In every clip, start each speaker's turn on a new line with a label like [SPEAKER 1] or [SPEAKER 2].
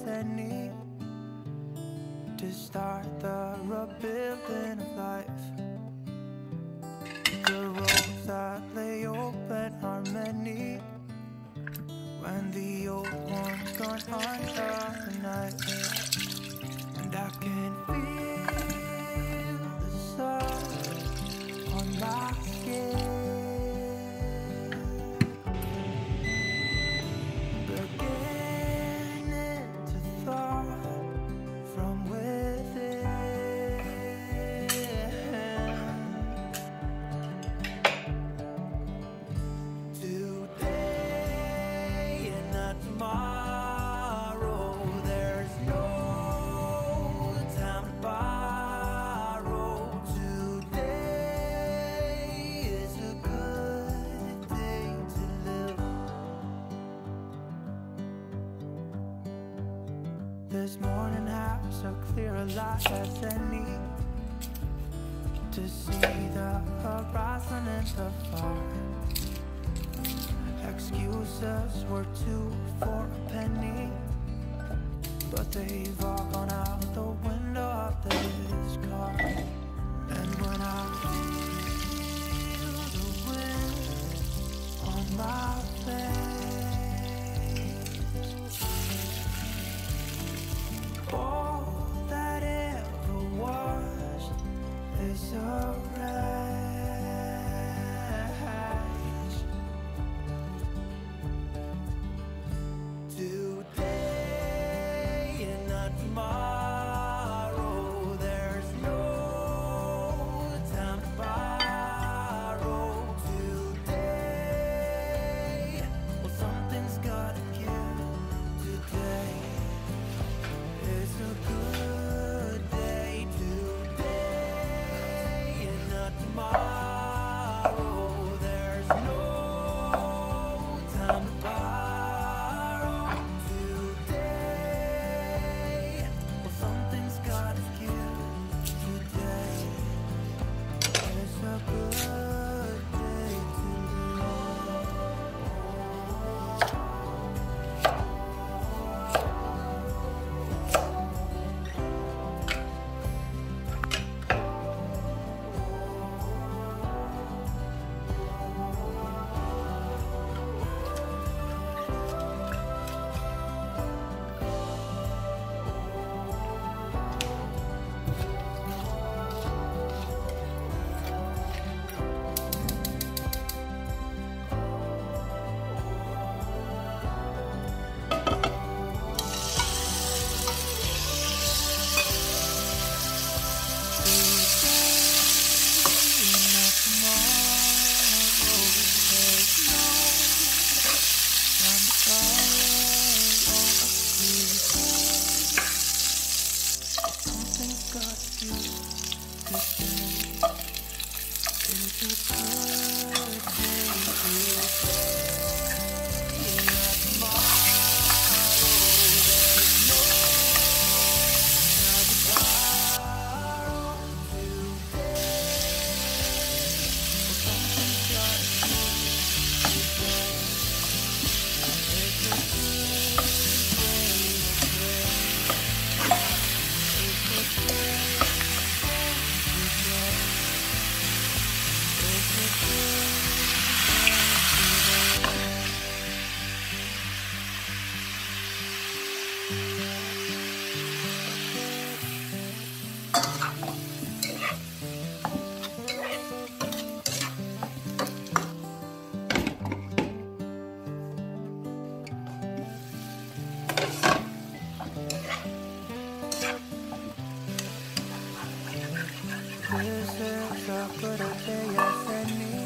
[SPEAKER 1] any to start the rebuilding of life. The roads that lay open are many when the old one's gone under the night. And I can feel the sun on my skin. This morning has so clear a light as any to see the horizon and the far. Excuses were 2 for a penny, but they've all gone out the window of this car. And when I feel the wind on my face, all that ever was is a wreck. Today and not tomorrow, there's no time to borrow. Today, well, something's gotta give. Today it's a good day. Today and not tomorrow, there's no time to borrow. Today, well, something's gotta give. Today it's a good day. This is a good day as any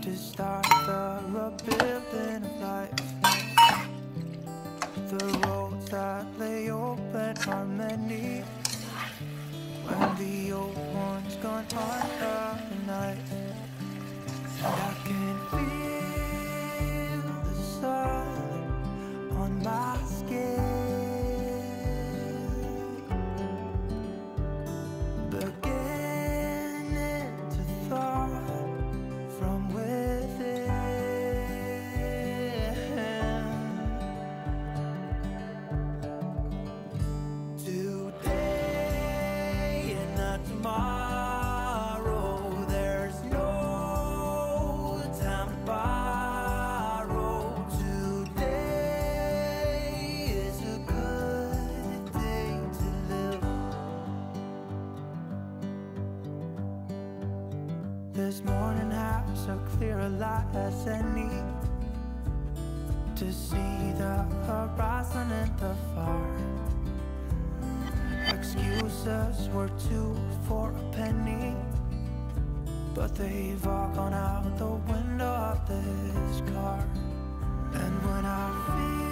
[SPEAKER 1] to start the rebuilding of life. The roads that lay open are many when the old one's gone under the night. And I can feel the sun on my skin. This morning has a clearer light as any, to see the horizon in the far. Excuses were 2 for a penny, but they've all gone out the window of this car. And when I feel